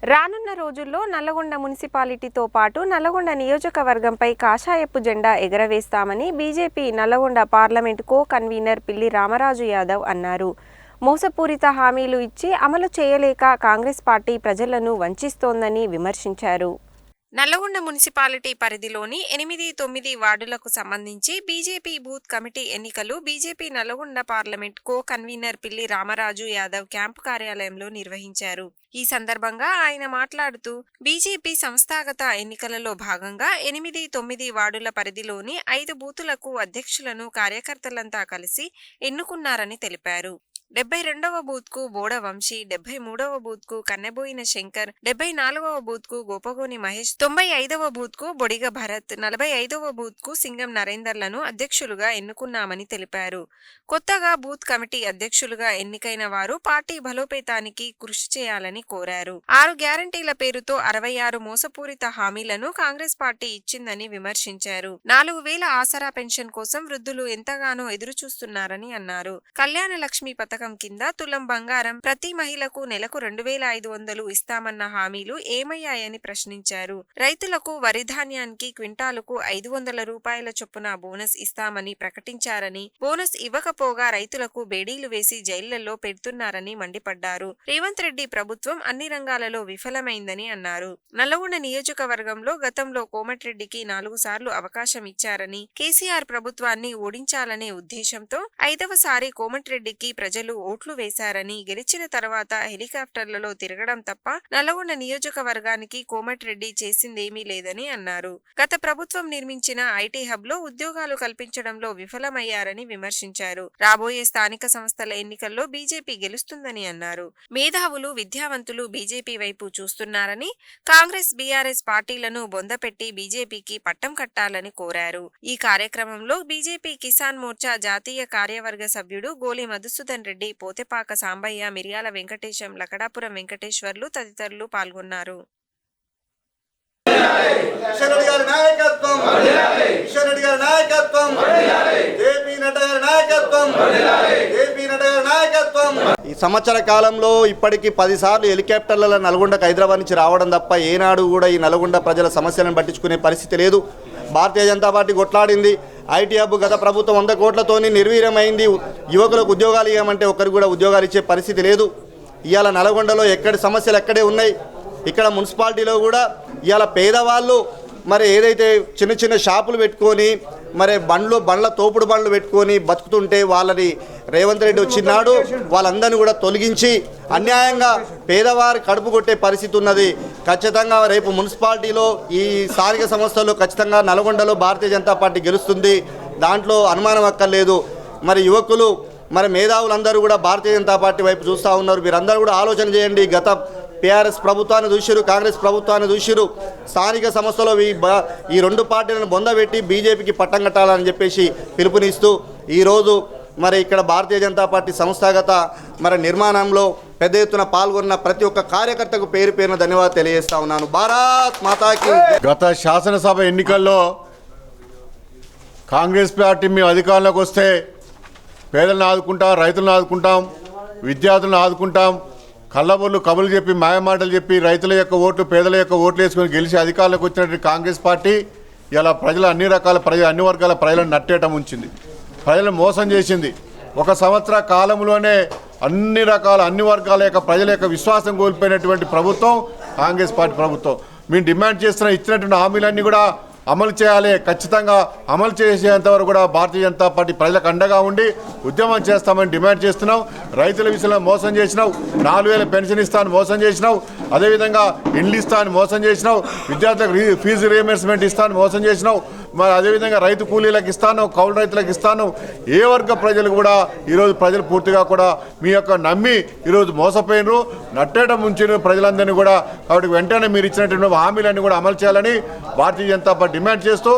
రానున్న రోజుల్లో నల్లగొండ మున్సిపాలిటీతో పాటు నల్లగొండ నియోజకవర్గంపై కాషాయపు జెండా ఎగరవేస్తామని BJP Nalgonda parliament co convener Pilli Ramaraju Yadav అన్నారు. మోసపూరిత హామీలు ఇచ్చి అమలు చేయలేక కాంగ్రెస్ పార్టీ ప్రజలను వంచిస్తోందని విమర్శించారు. నల్లగొండ మున్సిపాలిటీ పరిధిలోని 8-9 వార్డులకు సంబంధించి బీజేపీ బూత్ కమిటీ ఎన్నికలు BJP Nalgonda parliament co convener Pilli Ramaraju Yadav camp కార్యాలయంలో నిర్వహించారు. ఈ సందర్భంగా ఆయన మాట్లాడుతూ బీజేపీ సంస్థాగత ఎన్నికలలో భాగంగా 8-9 వార్డుల పరిధిలోని 5 బూతులకు అధ్యక్షులను కార్యకర్తలంతా కలిసి ఎన్నుకున్నారని తెలిపారు. 72వ బూత్కు బోడ వంశీ, 73వ బూత్కు కన్నెబోయిన శంకర్, 74వ బూత్కు గోపగోని మహేష్, 95వ బూత్కు బొడిగ భరత్, 45వ బూత్కు సింగం నరేందర్లను అధ్యక్షులుగా ఎన్నుకున్నామని తెలిపారు. కొత్తగా బూత్ కమిటీ అధ్యక్షులుగా ఎన్నికైన వారు పార్టీ బలోపేతానికి కృషి చేయాలని కోరారు. 6 గ్యారంటీల పేరుతో 66 మోసపూరిత హామీలను కాంగ్రెస్ పార్టీ ఇచ్చిందని విమర్శించారు. 4000 ఆసరా పెన్షన్ కోసం వృద్ధులు ఎంతగానో ఎదురుచూస్తున్నారని అన్నారు. కళ్యాణ లక్ష్మి పథకం కింద తులం బంగారం, ప్రతి మహిళకు నెలకు 2500 ఇస్తామన్న హామీలు ఏమయ్యాయని ప్రశ్నించారు. రైతులకు వరి ధాన్యానికి క్వింటాలుకు 500 రూపాయల చొప్పున బోనస్ ఇస్తామని ప్రకటించారని, బోనస్ ఇవ్వకపోగా రైతులకు బేడీలు వేసి జైళ్లలో పెడుతున్నారని మండిపడ్డారు. రేవంత్ రెడ్డి ప్రభుత్వం అన్ని రంగాలలో విఫలమైందని అన్నారు. నల్లగొండ నియోజకవర్గంలో గతంలో కోమటిరెడ్డికి 4 సార్లు అవకాశం ఇచ్చారని, కేసీఆర్ ప్రభుత్వాన్ని ఓడించాలనే ఉద్దేశంతో 5వ సారి కోమటిరెడ్డికి ప్రజలు ఓట్లు వేశారని, గెలిచిన తర్వాత హెలికాప్టర్లలో తిరగడం తప్ప నల్లగొండ నియోజకవర్గానికి కోమటిరెడ్డి చేసిందేమీ లేదని అన్నారు. గత ప్రభుత్వం నిర్మించిన ఐటీ హబ్ లో ఉద్యోగాలు కల్పించడంలో విఫలమయ్యారని విమర్శించారు. రాబోయే స్థానిక సంస్థల ఎన్నికల్లో బీజేపీ గెలుస్తుందని అన్నారు. మేధావులు, విద్యావంతులు బీజేపీ వైపు చూస్తున్నారని, కాంగ్రెస్, బీఆర్ఎస్ పార్టీలను బొందపెట్టి బీజేపీకి పట్టం కట్టాలని కోరారు. ఈ కార్యక్రమంలో బీజేపీ కిసాన్ మోర్చా జాతీయ కార్యవర్గ సభ్యుడు గోలి మధుసూదన్ రెడ్డి, పోతెపాక సాంబయ్య, మిర్యాల వెంకటేశం, లకడాపురం వెంకటేశ్వర్లు తదితరులు పాల్గొన్నారు. ఈ సంవత్సర కాలంలో ఇప్పటికీ 10 సార్లు హెలికాప్టర్ల నల్గొండకు హైదరాబాద్ నుంచి రావడం తప్ప ఏనాడు కూడా ఈ నల్గొండ ప్రజల సమస్యలను పట్టించుకునే పరిస్థితి లేదు. Bharatiya Janata party కొట్లాడింది. IT hub గత ప్రభుత్వం 100 కోట్లతోని నిర్వీర్యమైంది. యువకులకు ఉద్యోగాలు ఇవ్వమంటే ఒకరికి కూడా ఉద్యోగాలు ఇచ్చే పరిస్థితి లేదు. ఇవాళ నల్గొండలో ఎక్కడి సమస్యలు ఎక్కడే ఉన్నాయి. ఇక్కడ మున్సిపాలిటీలో కూడా ఇవాళ పేదవాళ్ళు మరి ఏదైతే చిన్న చిన్న షాపులు పెట్టుకొని మరి బండ్ల తోపుడు బండ్లు పెట్టుకొని బతుకుతుంటే వాళ్ళని రేవంత్ రెడ్డి వచ్చినాడు వాళ్ళందరినీ కూడా తొలగించి అన్యాయంగా పేదవారి కడుపు కొట్టే పరిస్థితి ఉన్నది. ఖచ్చితంగా రేపు మున్సిపాలిటీలో ఈ స్థానిక సంస్థల్లో ఖచ్చితంగా నల్గొండలో భారతీయ జనతా పార్టీ గెలుస్తుంది. దాంట్లో అనుమానం అక్కర్లేదు. మరి యువకులు మరి మేధావులందరూ కూడా భారతీయ జనతా పార్టీ వైపు చూస్తూ ఉన్నారు. మీరందరూ కూడా ఆలోచన చేయండి. గత టీఆర్ఎస్ ప్రభుత్వాన్ని చూసిరు, కాంగ్రెస్ ప్రభుత్వాన్ని చూసిరు. స్థానిక సంస్థలో ఈ 2 పార్టీలను బొందబెట్టి బీజేపీకి పట్టం కట్టాలని చెప్పేసి పిలుపునిస్తూ ఈరోజు మరి ఇక్కడ భారతీయ జనతా పార్టీ సంస్థాగత మరి నిర్మాణంలో పెద్ద ఎత్తున పాల్గొన్న ప్రతి ఒక్క కార్యకర్తకు పేరు పేరున ధన్యవాదాలు తెలియజేస్తా ఉన్నాను. భారత్ మాతాకి. గత శాసనసభ ఎన్నికల్లో కాంగ్రెస్ పార్టీ మేము అధికారంలోకి వస్తే పేదలను ఆదుకుంటాం, రైతులను ఆదుకుంటాం, విద్యార్థులను ఆదుకుంటాం, కళ్ళబొల్లు కబులు చెప్పి మాయమాటలు చెప్పి రైతుల యొక్క ఓట్లు, పేదల యొక్క ఓట్లు వేసుకొని గెలిచి అధికారంలోకి వచ్చినటువంటి కాంగ్రెస్ పార్టీ ఇలా ప్రజలు అన్ని వర్గాల ప్రజలను నట్టేయటం ఉంచింది. ప్రజలను మోసం చేసింది. 1 సంవత్సర కాలంలోనే అన్ని వర్గాల యొక్క ప్రజల యొక్క విశ్వాసం కోల్పోయినటువంటి ప్రభుత్వం కాంగ్రెస్ పార్టీ ప్రభుత్వం. మేము డిమాండ్ చేస్తున్న ఇచ్చినటువంటి హామీలన్నీ కూడా అమలు చేయాలి. ఖచ్చితంగా అమలు చేసేంతవరకు కూడా భారతీయ జనతా పార్టీ ప్రజలకు అండగా ఉండి ఉద్యమం చేస్తామని డిమాండ్ చేస్తున్నాం. రైతుల విషయంలో మోసం చేసినావు, 4000 పెన్షన్ ఇస్తాను మోసం చేసినావు, అదేవిధంగా ఇండ్లు ఇస్తాను మోసం చేసినావు, విద్యార్థులకు ఫీజు రీఎంబర్స్మెంట్ ఇస్తాను మోసం చేసినావు, మరి అదేవిధంగా రైతు కూలీలకు ఇస్తాను, కౌలు రైతులకు ఇస్తాను. ఏ వర్గ ప్రజలు కూడా ఈరోజు ప్రజలు పూర్తిగా కూడా మీ యొక్క నమ్మి ఈరోజు మోసపోయినరు, నట్టేయడం ఉంచిన ప్రజలందరినీ కూడా. కాబట్టి వెంటనే మీరు ఇచ్చినటువంటి హామీలన్నీ కూడా అమలు చేయాలని భారతీయ జనతా పార్టీ డిమాండ్ చేస్తూ